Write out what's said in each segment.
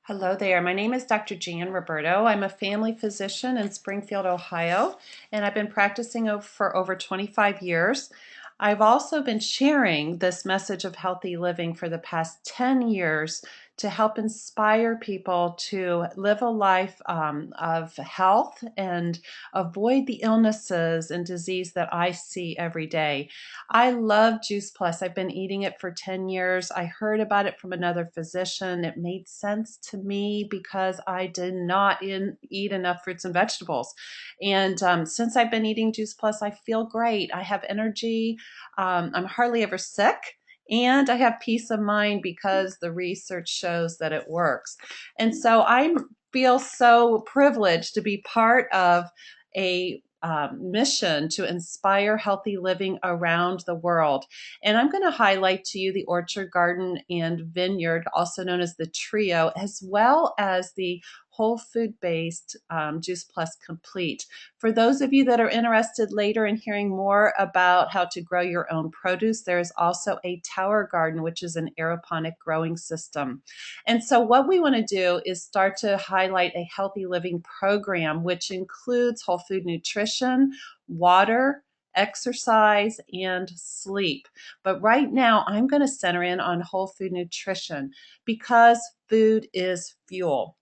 Hello there. My name is Dr. Jan Roberto. I'm a family physician in Springfield, Ohio, and I've been practicing for over 25 years. I've also been sharing this message of healthy living for the past 10 years to help inspire people to live a life of health and avoid the illnesses and disease that I see every day. I love Juice Plus. I've been eating it for 10 years. I heard about it from another physician. It made sense to me because I did not eat enough fruits and vegetables. And since I've been eating Juice Plus, I feel great. I have energy. I'm hardly ever sick. And I have peace of mind because the research shows that it works. And so I feel so privileged to be part of a mission to inspire healthy living around the world. And I'm going to highlight to you the Orchard, Garden, and Vineyard, also known as the Trio, as well as the whole food-based Juice Plus Complete. For those of you that are interested later in hearing more about how to grow your own produce, there is also a Tower Garden, which is an aeroponic growing system. And so what we want to do is start to highlight a healthy living program, which includes whole food nutrition, water, exercise, and sleep. But right now, I'm going to center in on whole food nutrition because food is fuel.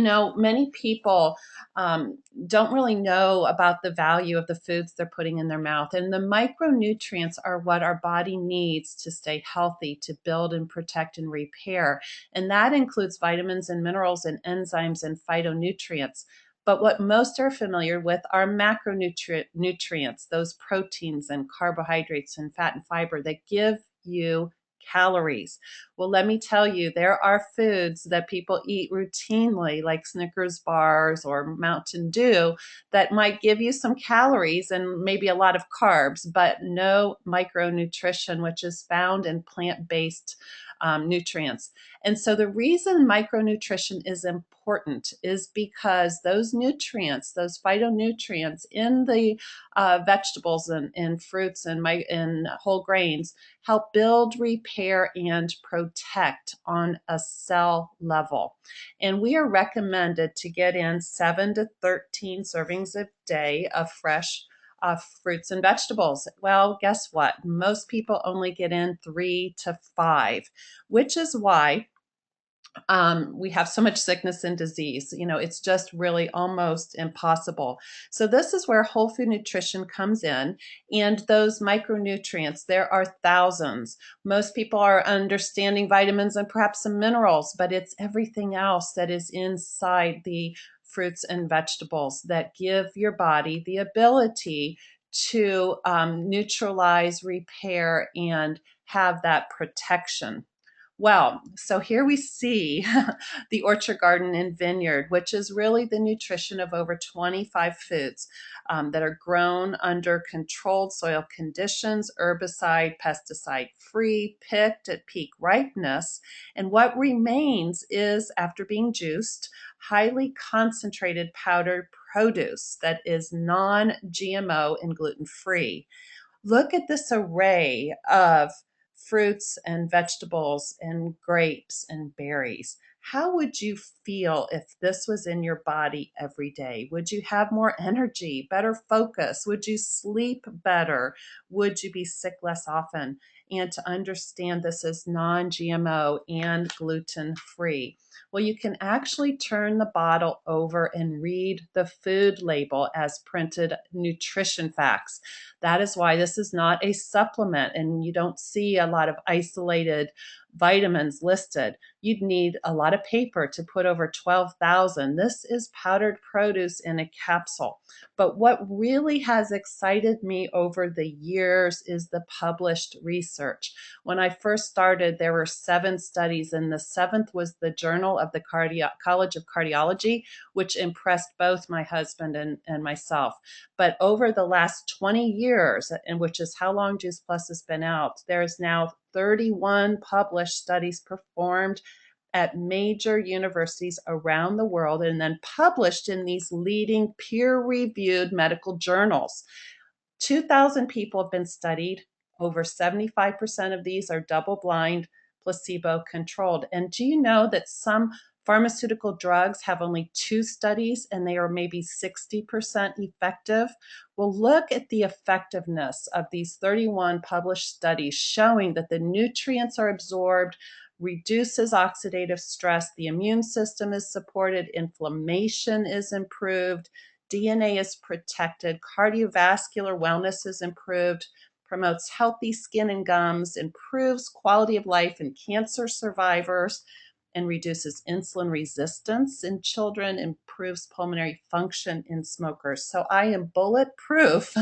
Many people don't really know about the value of the foods they're putting in their mouth. And the micronutrients are what our body needs to stay healthy, to build and protect and repair. And that includes vitamins and minerals and enzymes and phytonutrients. But what most are familiar with are macronutrients, those proteins and carbohydrates and fat and fiber that give you calories. Well, let me tell you, there are foods that people eat routinely, like Snickers bars or Mountain Dew, that might give you some calories and maybe a lot of carbs, but no micronutrition, which is found in plant-based nutrients. And so the reason micronutrition is important is because those nutrients, those phytonutrients in the vegetables and fruits and whole grains help build, repair, and protect on a cell level. And we are recommended to get in 7 to 13 servings a day of fresh fruits and vegetables. Well, guess what? Most people only get in 3 to 5, which is why we have so much sickness and disease. It's just really almost impossible. So this is where whole food nutrition comes in, and those micronutrients, there are thousands. Most people are understanding vitamins and perhaps some minerals, but it's everything else that is inside the fruits and vegetables that give your body the ability to neutralize, repair, and have that protection. Well, so here we see the Orchard, Garden, and Vineyard, which is really the nutrition of over 25 foods that are grown under controlled soil conditions, herbicide, pesticide free, picked at peak ripeness. And what remains is, after being juiced, highly concentrated powdered produce that is non-GMO and gluten-free. Look at this array of fruits and vegetables and grapes and berries. How would you feel if this was in your body every day? Would you have more energy, better focus? Would you sleep better? Would you be sick less often? And to understand this is non-GMO and gluten-free. Well, you can actually turn the bottle over and read the food label as printed nutrition facts. That is why this is not a supplement, and you don't see a lot of isolated vitamins listed. You'd need a lot of paper to put over 12,000. This is powdered produce in a capsule. But what really has excited me over the years is the published research. When I first started, there were 7 studies, and the 7th was the Journal of the College of Cardiology, which impressed both my husband and myself. But over the last 20 years, and which is how long Juice Plus has been out, there's now 31 published studies performed at major universities around the world and then published in these leading peer-reviewed medical journals. 2,000 people have been studied. Over 75% of these are double-blind, placebo-controlled. And do you know that some Pharmaceutical drugs have only 2 studies and they are maybe 60% effective. Well, look at the effectiveness of these 31 published studies showing that the nutrients are absorbed, reduces oxidative stress, the immune system is supported, inflammation is improved, DNA is protected, cardiovascular wellness is improved, promotes healthy skin and gums, improves quality of life in cancer survivors, and reduces insulin resistance in children, improves pulmonary function in smokers. So I am bulletproof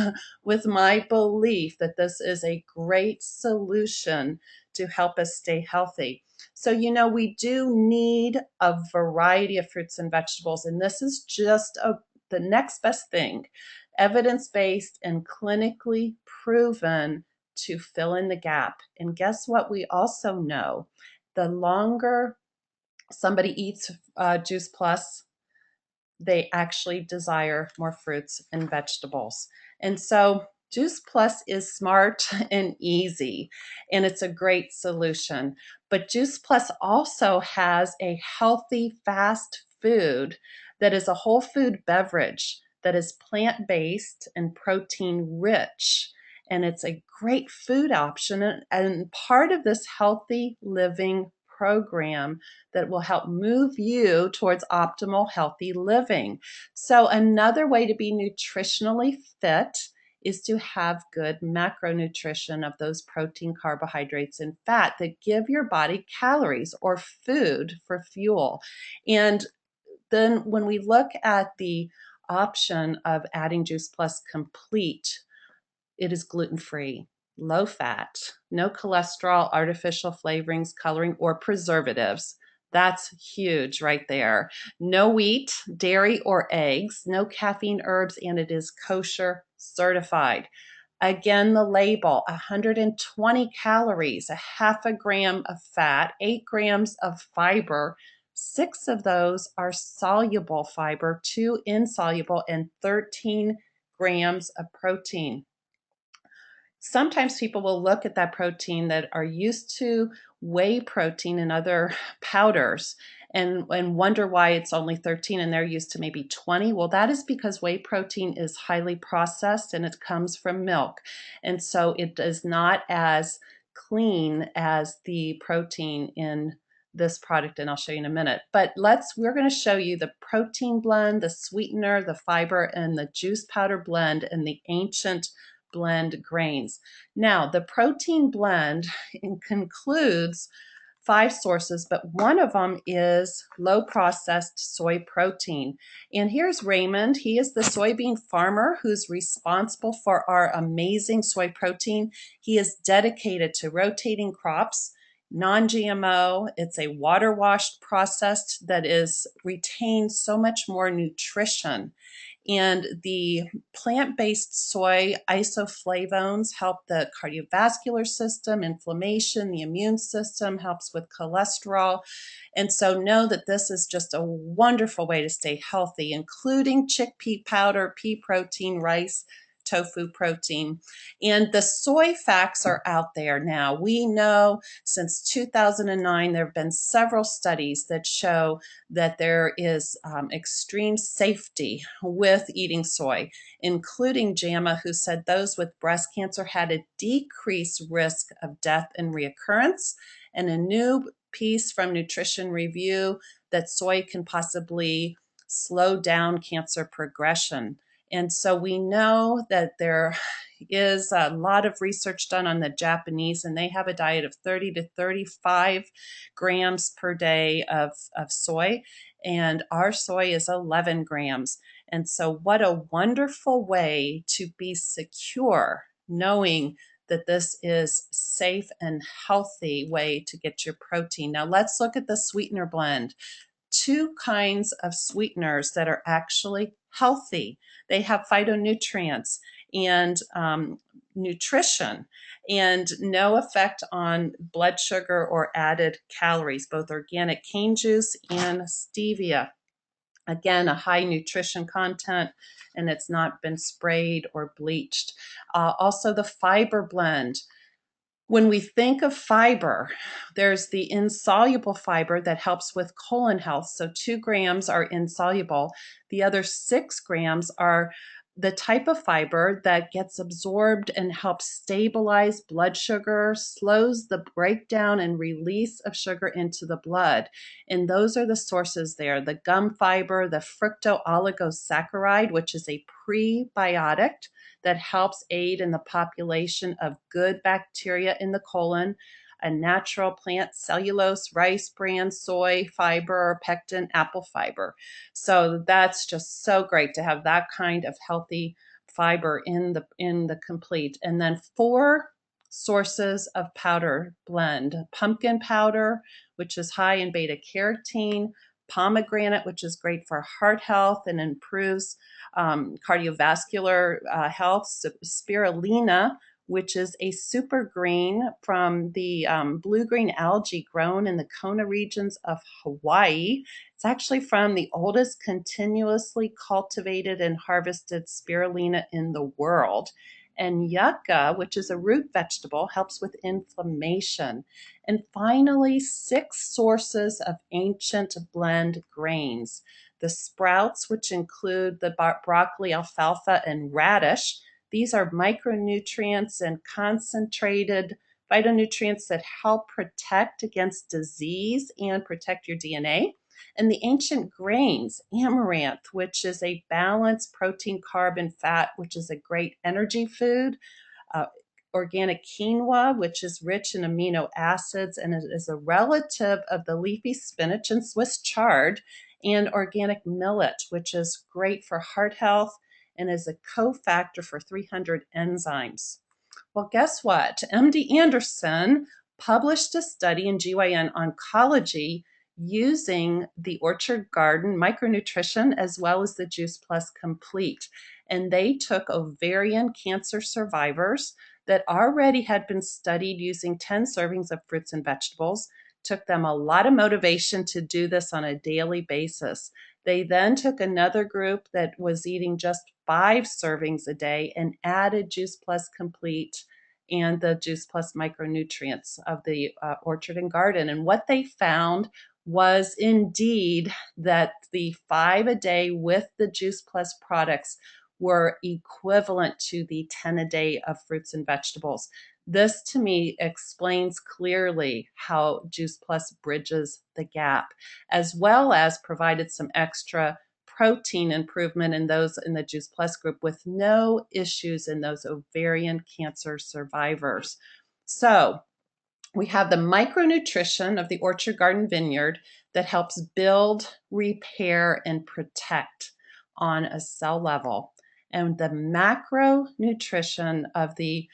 with my belief that this is a great solution to help us stay healthy. So, we do need a variety of fruits and vegetables, and this is just the next best thing, evidence-based and clinically proven to fill in the gap. And guess what? We also know the longer somebody eats Juice Plus, they actually desire more fruits and vegetables. And so Juice Plus is smart and easy, and it's a great solution. But Juice Plus also has a healthy fast food that is a whole food beverage that is plant-based and protein rich. And it's a great food option and part of this healthy living program that will help move you towards optimal healthy living. So another way to be nutritionally fit is to have good macronutrition of those protein, carbohydrates, and fat that give your body calories or food for fuel. And then when we look at the option of adding Juice Plus Complete, it is gluten-free, low fat, no cholesterol, artificial flavorings, coloring, or preservatives. That's huge right there. No wheat, dairy, or eggs, no caffeine, herbs, and it is kosher certified. Again, the label, 120 calories, a half a gram of fat, 8 grams of fiber. 6 of those are soluble fiber, 2 insoluble, and 13 grams of protein. Sometimes people will look at that protein that are used to whey protein and other powders and wonder why it's only 13 and they're used to maybe 20. Well, that is because whey protein is highly processed and it comes from milk. And so it is not as clean as the protein in this product, and I'll show you in a minute. But we're going to show you the protein blend, the sweetener, the fiber, and the juice powder blend, and the ancient blend grains. Now, the protein blend concludes 5 sources, but one of them is low processed soy protein. And here's Raymond. He is the soybean farmer who's responsible for our amazing soy protein. He is dedicated to rotating crops, non-GMO. It's a water washed processed that retains so much more nutrition. And the plant-based soy isoflavones help the cardiovascular system, inflammation, the immune system, helps with cholesterol. And so know that this is just a wonderful way to stay healthy, including chickpea powder, pea protein, rice, tofu protein. And the soy facts are out there now. We know since 2009, there have been several studies that show that there is extreme safety with eating soy, including JAMA, who said those with breast cancer had a decreased risk of death and reoccurrence, and a new piece from Nutrition Review that soy can possibly slow down cancer progression. And so we know that there is a lot of research done on the Japanese, and they have a diet of 30 to 35 grams per day of soy, and our soy is 11 grams. And so what a wonderful way to be secure, knowing that this is safe and healthy way to get your protein. Now let's look at the sweetener blend. 2 kinds of sweeteners that are actually healthy. They have phytonutrients and nutrition and no effect on blood sugar or added calories, both organic cane juice and stevia. Again, a high nutrition content, and it's not been sprayed or bleached. Also the fiber blend. When we think of fiber, there's the insoluble fiber that helps with colon health. So 2 grams are insoluble. The other 6 grams are the type of fiber that gets absorbed and helps stabilize blood sugar, slows the breakdown and release of sugar into the blood. And those are the sources there: the gum fiber, the fructooligosaccharide, which is a prebiotic that helps aid in the population of good bacteria in the colon, a natural plant cellulose, rice bran, soy fiber, pectin, apple fiber. So that's just so great to have that kind of healthy fiber in the complete. And then 4 sources of powder blend: pumpkin powder, which is high in beta carotene; pomegranate, which is great for heart health and improves cardiovascular health; spirulina, which is a super green from the blue-green algae grown in the Kona regions of Hawaii. It's actually from the oldest continuously cultivated and harvested spirulina in the world. And yucca, which is a root vegetable, helps with inflammation. And finally, 6 sources of ancient blend grains: the sprouts, which include the broccoli, alfalfa, and radish. These are micronutrients and concentrated phytonutrients that help protect against disease and protect your DNA. And the ancient grains: amaranth, which is a balanced protein, carb, and fat, which is a great energy food; uh, organic quinoa, which is rich in amino acids and is a relative of the leafy spinach and Swiss chard; and organic millet, which is great for heart health and is a cofactor for 300 enzymes. Well, guess what? MD Anderson published a study in GYN Oncology using the Orchard Garden micronutrition as well as the Juice Plus Complete. And they took ovarian cancer survivors that already had been studied using 10 servings of fruits and vegetables. Took them a lot of motivation to do this on a daily basis. They then took another group that was eating just 5 servings a day and added Juice Plus Complete and the Juice Plus micronutrients of the Orchard and Garden. And what they found was indeed that the 5 a day with the Juice Plus products were equivalent to the 10 a day of fruits and vegetables. This to me explains clearly how Juice Plus bridges the gap, as well as provided some extra protein improvement in those in the Juice Plus group with no issues in those ovarian cancer survivors. So we have the micronutrition of the Orchard Garden Vineyard that helps build, repair, and protect on a cell level, and the macronutrition of the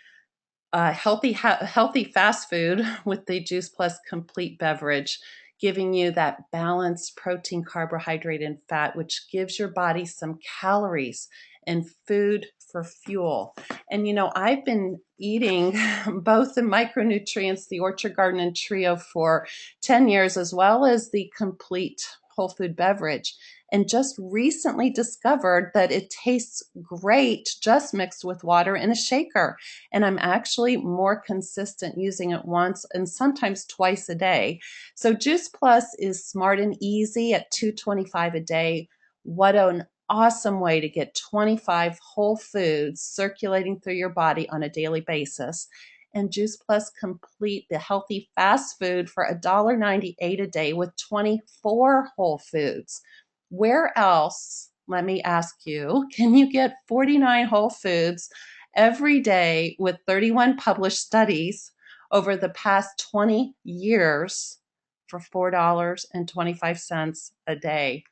healthy fast food with the Juice Plus Complete beverage, giving you that balanced protein, carbohydrate, and fat, which gives your body some calories and food for fuel. And I've been eating both the micronutrients, the Orchard Garden and Trio, for 10 years, as well as the complete whole food beverage, and just recently discovered that it tastes great just mixed with water in a shaker. And I'm actually more consistent using it once and sometimes twice a day. So Juice Plus is smart and easy at $2.25 a day. What an awesome way to get 25 whole foods circulating through your body on a daily basis. And Juice Plus Complete, the healthy fast food, for $1.98 a day with 24 whole foods. Where else, let me ask you, can you get 49 whole foods every day with 31 published studies over the past 20 years for $4.25 a day?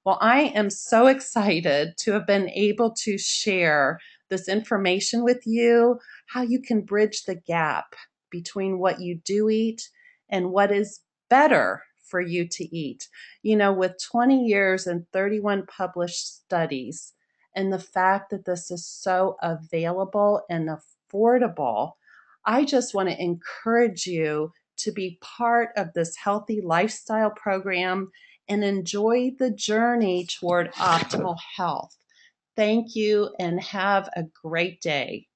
Well, I am so excited to have been able to share this information with you, how you can bridge the gap between what you do eat and what is better for you to eat. With 20 years and 31 published studies, and the fact that this is so available and affordable, I just want to encourage you to be part of this healthy lifestyle program and enjoy the journey toward optimal health. Thank you and have a great day.